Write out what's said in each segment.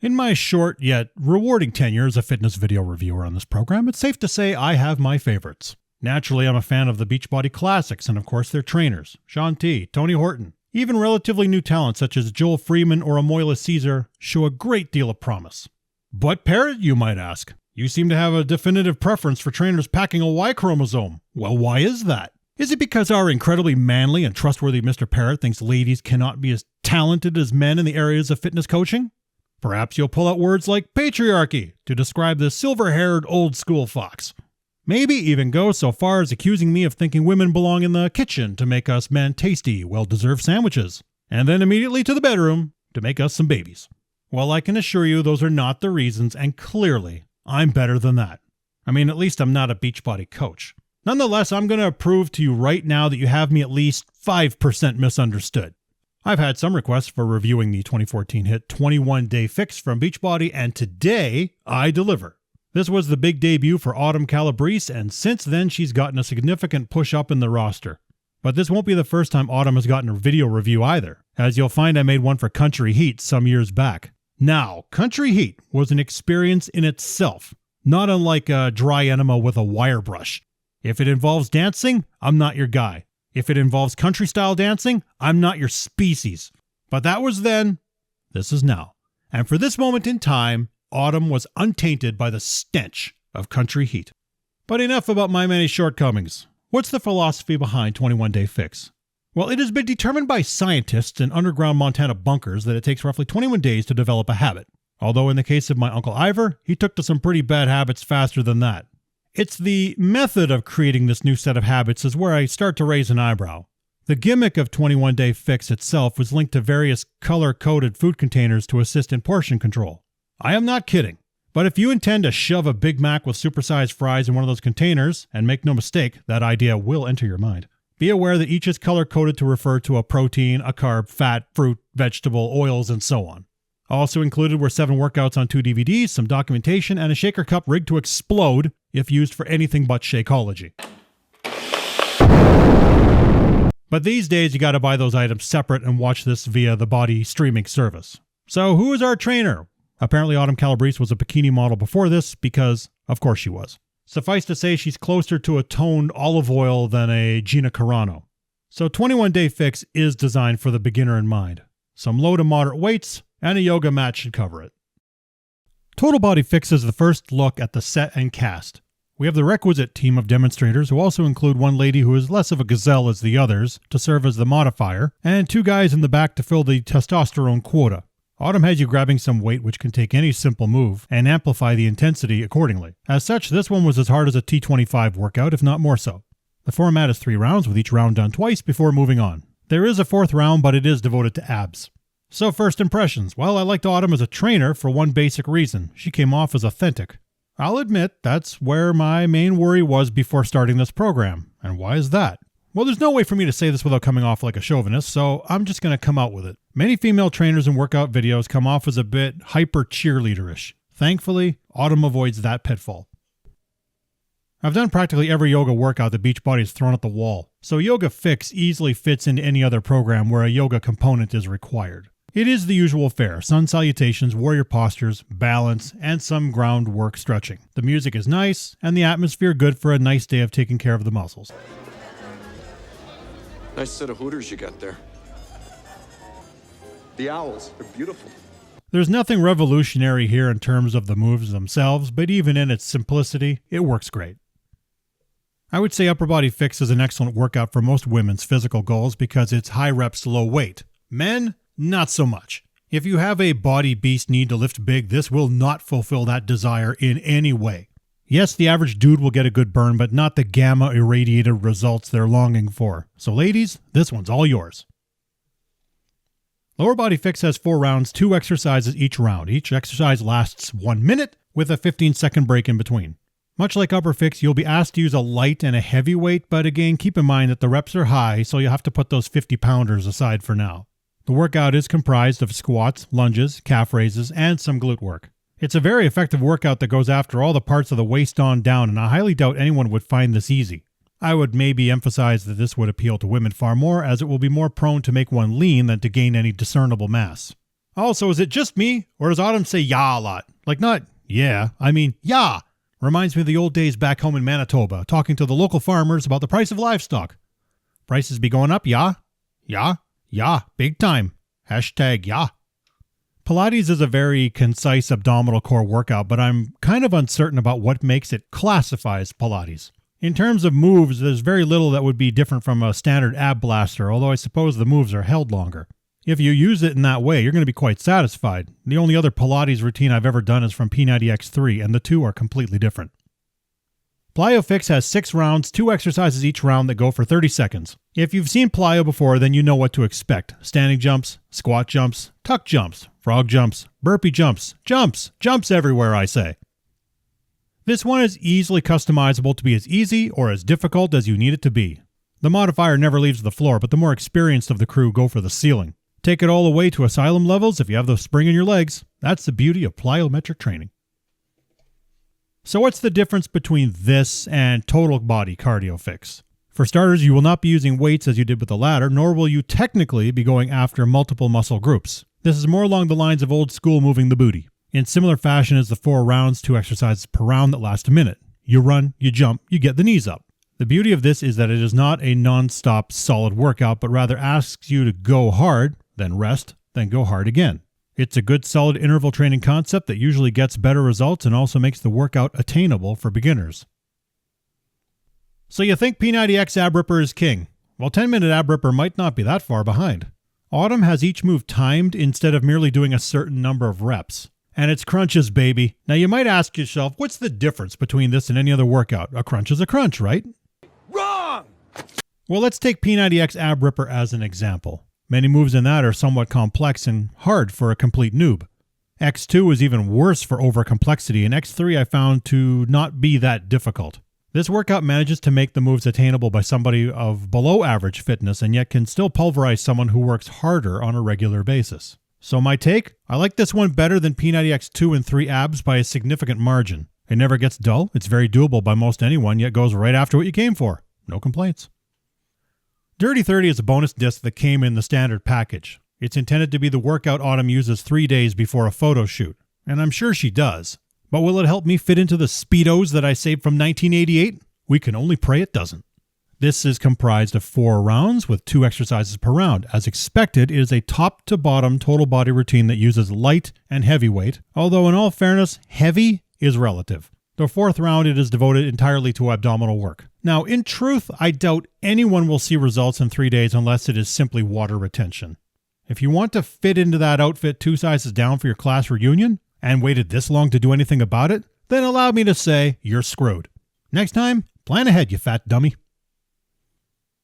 In my short yet rewarding tenure as a fitness video reviewer on this program, it's safe to say I have my favorites. Naturally, I'm a fan of the Beachbody classics and of course their trainers, Shaun T, Tony Horton. Even relatively new talents such as Joel Freeman or Amoyla Caesar show a great deal of promise. But Parrot, you might ask, you seem to have a definitive preference for trainers packing a Y chromosome. Well, why is that? Is it because our incredibly manly and trustworthy Mr. Parrot thinks ladies cannot be as talented as men in the areas of fitness coaching? Perhaps you'll pull out words like patriarchy to describe the silver-haired old-school fox. Maybe even go so far as accusing me of thinking women belong in the kitchen to make us men tasty, well-deserved sandwiches, and then immediately to the bedroom to make us some babies. Well, I can assure you those are not the reasons, and clearly, I'm better than that. I mean, at least I'm not a Beachbody coach. Nonetheless, I'm going to prove to you right now that you have me at least 5% misunderstood. I've had some requests for reviewing the 2014 hit 21-Day Fix from Beachbody, and today I deliver. This was the big debut for Autumn Calabrese, and since then she's gotten a significant push up in the roster. But this won't be the first time Autumn has gotten a video review either, as you'll find I made one for Country Heat some years back. Now, Country Heat was an experience in itself, not unlike a dry enema with a wire brush. If it involves dancing, I'm not your guy. If it involves country-style dancing, I'm not your species. But that was then, this is now. And for this moment in time, Autumn was untainted by the stench of Country Heat. But enough about my many shortcomings. What's the philosophy behind 21-Day Fix? Well, it has been determined by scientists in underground Montana bunkers that it takes roughly 21 days to develop a habit. Although in the case of my Uncle Ivor, he took to some pretty bad habits faster than that. It's the method of creating this new set of habits is where I start to raise an eyebrow. The gimmick of 21-Day Fix itself was linked to various color-coded food containers to assist in portion control. I am not kidding. But if you intend to shove a Big Mac with supersized fries in one of those containers, and make no mistake, that idea will enter your mind, be aware that each is color-coded to refer to a protein, a carb, fat, fruit, vegetable, oils, and so on. Also included were 7 workouts on 2 DVDs, some documentation, and a shaker cup rigged to explode if used for anything but Shakeology. But these days you gotta buy those items separate and watch this via the Body streaming service. So who is our trainer? Apparently Autumn Calabrese was a bikini model before this because, of course she was. Suffice to say she's closer to a toned olive oil than a Gina Carano. So 21-Day Fix is designed for the beginner in mind. Some low to moderate weights, and a yoga mat should cover it. Total Body Fix is the first look at the set and cast. We have the requisite team of demonstrators who also include one lady who is less of a gazelle as the others to serve as the modifier, and 2 guys in the back to fill the testosterone quota. Autumn has you grabbing some weight which can take any simple move and amplify the intensity accordingly. As such, this one was as hard as a T25 workout, if not more so. The format is 3 rounds with each round done twice before moving on. There is a 4th round, but it is devoted to abs. So first impressions. Well, I liked Autumn as a trainer for one basic reason. She came off as authentic. I'll admit that's where my main worry was before starting this program. And why is that? Well, there's no way for me to say this without coming off like a chauvinist, so I'm just going to come out with it. Many female trainers in workout videos come off as a bit hyper cheerleaderish. Thankfully, Autumn avoids that pitfall. I've done practically every yoga workout that Beachbody has thrown at the wall, so Yoga Fix easily fits into any other program where a yoga component is required. It is the usual fare: sun salutations, warrior postures, balance, and some groundwork stretching. The music is nice, and the atmosphere good for a nice day of taking care of the muscles. Nice set of hooters you got there. The owls, they're beautiful. There's nothing revolutionary here in terms of the moves themselves, but even in its simplicity, it works great. I would say Upper Body Fix is an excellent workout for most women's physical goals because it's high reps, low weight. Men, not so much. If you have a body beast need to lift big, this will not fulfill that desire in any way. Yes, the average dude will get a good burn, but not the gamma irradiated results they're longing for. So ladies, this one's all yours. Lower Body Fix has 4 rounds, 2 exercises each round. Each exercise lasts 1 minute with a 15-second break in between. Much like Upper Fix, you'll be asked to use a light and a heavy weight, but again, keep in mind that the reps are high, so you'll have to put those 50-pounders aside for now. The workout is comprised of squats, lunges, calf raises, and some glute work. It's a very effective workout that goes after all the parts of the waist on down, and I highly doubt anyone would find this easy. I would maybe emphasize that this would appeal to women far more, as it will be more prone to make one lean than to gain any discernible mass. Also, is it just me, or does Autumn say "yeah" a lot? Like not "yeah," I mean "yeah." Reminds me of the old days back home in Manitoba, talking to the local farmers about the price of livestock. Prices be going up, yeah? Yeah? Yeah, big time. Hashtag yeah. Pilates is a very concise abdominal core workout, but I'm kind of uncertain about what makes it classify as Pilates. In terms of moves, there's very little that would be different from a standard ab blaster, although I suppose the moves are held longer. If you use it in that way, you're going to be quite satisfied. The only other Pilates routine I've ever done is from P90X3, and the two are completely different. Plyo has 6 rounds, 2 exercises each round that go for 30 seconds. If you've seen plyo before, then you know what to expect. Standing jumps, squat jumps, tuck jumps, frog jumps, burpee jumps, jumps everywhere, I say. This one is easily customizable to be as easy or as difficult as you need it to be. The modifier never leaves the floor, but the more experienced of the crew go for the ceiling. Take it all the way to asylum levels if you have the spring in your legs. That's the beauty of plyometric training. So what's the difference between this and total body cardio fix? For starters, you will not be using weights as you did with the ladder, nor will you technically be going after multiple muscle groups. This is more along the lines of old school moving the booty. In similar fashion as the 4 rounds, 2 exercises per round that last a minute. You run, you jump, you get the knees up. The beauty of this is that it is not a non-stop solid workout, but rather asks you to go hard, then rest, then go hard again. It's a good solid interval training concept that usually gets better results and also makes the workout attainable for beginners. So you think P90X ab ripper is king? Well, 10-minute ab ripper might not be that far behind. Autumn has each move timed instead of merely doing a certain number of reps. And it's crunches, baby. Now you might ask yourself, what's the difference between this and any other workout? A crunch is a crunch, right? Wrong! Well, let's take P90X ab ripper as an example. Many moves in that are somewhat complex and hard for a complete noob. X2 is even worse for over-complexity, and X3 I found to not be that difficult. This workout manages to make the moves attainable by somebody of below average fitness and yet can still pulverize someone who works harder on a regular basis. So my take? I like this one better than P90X2 and 3 abs by a significant margin. It never gets dull, it's very doable by most anyone, yet goes right after what you came for. No complaints. Dirty 30 is a bonus disc that came in the standard package. It's intended to be the workout Autumn uses 3 days before a photo shoot, and I'm sure she does. But will it help me fit into the Speedos that I saved from 1988? We can only pray it doesn't. This is comprised of 4 rounds with 2 exercises per round. As expected, it is a top-to-bottom total body routine that uses light and heavy weight, although in all fairness, heavy is relative. The 4th round, it is devoted entirely to abdominal work. Now, in truth, I doubt anyone will see results in 3 days unless it is simply water retention. If you want to fit into that outfit 2 sizes down for your class reunion, and waited this long to do anything about it, then allow me to say you're screwed. Next time, plan ahead, you fat dummy.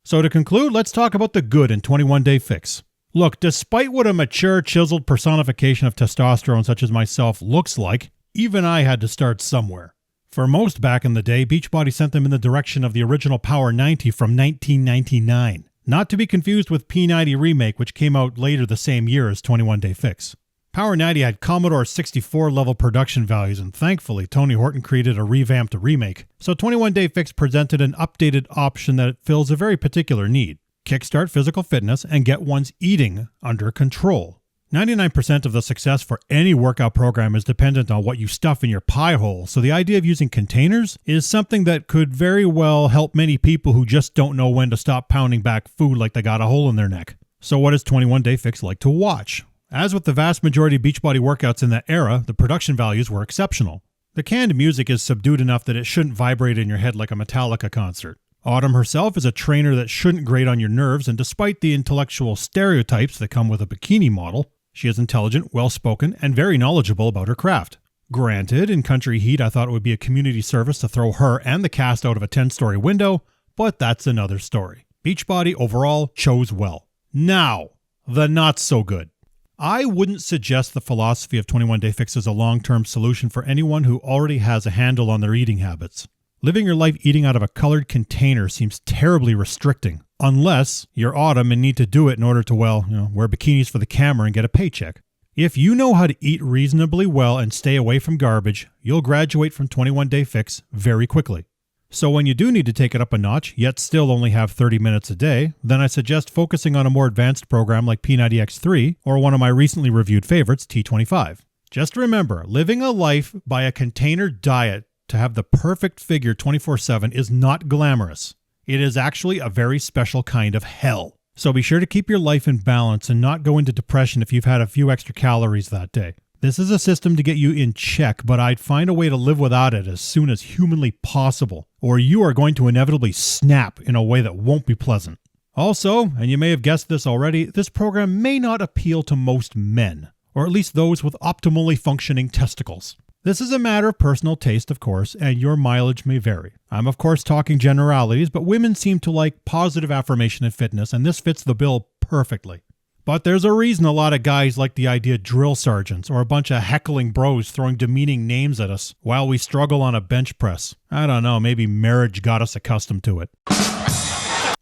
So to conclude, let's talk about the good in 21-Day Fix. Look, despite what a mature, chiseled personification of testosterone such as myself looks like, even I had to start somewhere. For most back in the day, Beachbody sent them in the direction of the original Power 90 from 1999. Not to be confused with P90 Remake, which came out later the same year as 21-Day Fix. Power 90 had Commodore 64 level production values, and thankfully Tony Horton created a revamped remake. So 21-Day Fix presented an updated option that fills a very particular need. Kickstart physical fitness and get one's eating under control. 99% of the success for any workout program is dependent on what you stuff in your pie hole, so the idea of using containers is something that could very well help many people who just don't know when to stop pounding back food like they got a hole in their neck. So what is 21-Day Fix like to watch? As with the vast majority of Beachbody workouts in that era, the production values were exceptional. The canned music is subdued enough that it shouldn't vibrate in your head like a Metallica concert. Autumn herself is a trainer that shouldn't grate on your nerves, and despite the intellectual stereotypes that come with a bikini model, she is intelligent, well-spoken, and very knowledgeable about her craft. Granted, in Country Heat, I thought it would be a community service to throw her and the cast out of a 10-story window, but that's another story. Beachbody overall chose well. Now, the not-so-good. I wouldn't suggest the philosophy of 21-Day Fix as a long-term solution for anyone who already has a handle on their eating habits. Living your life eating out of a colored container seems terribly restricting, unless you're Autumn and need to do it in order to, wear bikinis for the camera and get a paycheck. If you know how to eat reasonably well and stay away from garbage, you'll graduate from 21-Day Fix very quickly. So when you do need to take it up a notch, yet still only have 30 minutes a day, then I suggest focusing on a more advanced program like P90X3 or one of my recently reviewed favorites, T25. Just remember, living a life by a container diet to have the perfect figure 24/7 is not glamorous. It is actually a very special kind of hell. So be sure to keep your life in balance and not go into depression if you've had a few extra calories that day. This is a system to get you in check, but I'd find a way to live without it as soon as humanly possible, or you are going to inevitably snap in a way that won't be pleasant. Also, and you may have guessed this already, this program may not appeal to most men, or at least those with optimally functioning testicles. This is a matter of personal taste, of course, and your mileage may vary. I'm of course talking generalities, but women seem to like positive affirmation and fitness, and this fits the bill perfectly. But there's a reason a lot of guys like the idea of drill sergeants or a bunch of heckling bros throwing demeaning names at us while we struggle on a bench press. I don't know, maybe marriage got us accustomed to it.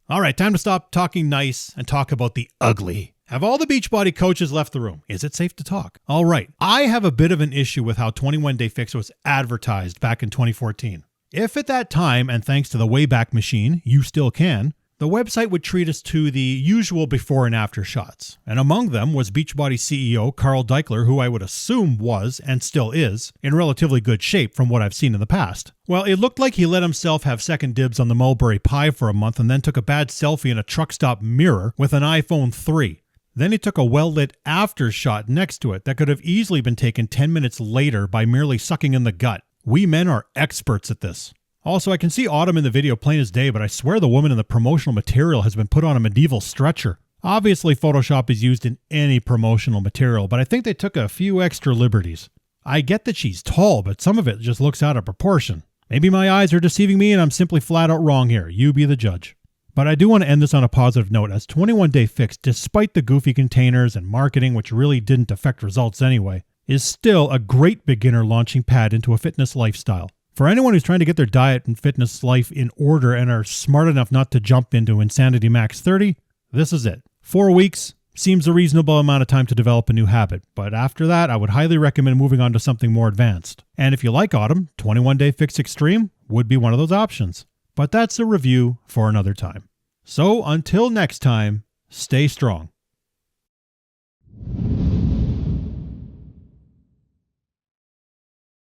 All right, time to stop talking nice and talk about the ugly. Have all the Beachbody coaches left the room? Is it safe to talk? All right, I have a bit of an issue with how 21 Day Fix was advertised back in 2014. If at that time, and thanks to the Wayback Machine, you still can, the website would treat us to the usual before and after shots. And among them was Beachbody CEO Carl Deichler, who I would assume was, and still is, in relatively good shape from what I've seen in the past. Well, it looked like he let himself have second dibs on the mulberry pie for a month and then took a bad selfie in a truck stop mirror with an iPhone 3. Then he took a well-lit after shot next to it that could have easily been taken 10 minutes later by merely sucking in the gut. We men are experts at this. Also, I can see Autumn in the video plain as day, but I swear the woman in the promotional material has been put on a medieval stretcher. Obviously, Photoshop is used in any promotional material, but I think they took a few extra liberties. I get that she's tall, but some of it just looks out of proportion. Maybe my eyes are deceiving me and I'm simply flat out wrong here. You be the judge. But I do want to end this on a positive note, as 21 Day Fix, despite the goofy containers and marketing which really didn't affect results anyway, is still a great beginner launching pad into a fitness lifestyle. For anyone who's trying to get their diet and fitness life in order and are smart enough not to jump into Insanity Max 30, this is it. 4 weeks seems a reasonable amount of time to develop a new habit, but after that, I would highly recommend moving on to something more advanced. And if you like Autumn, 21 Day Fix Extreme would be one of those options. But that's a review for another time. So until next time, stay strong.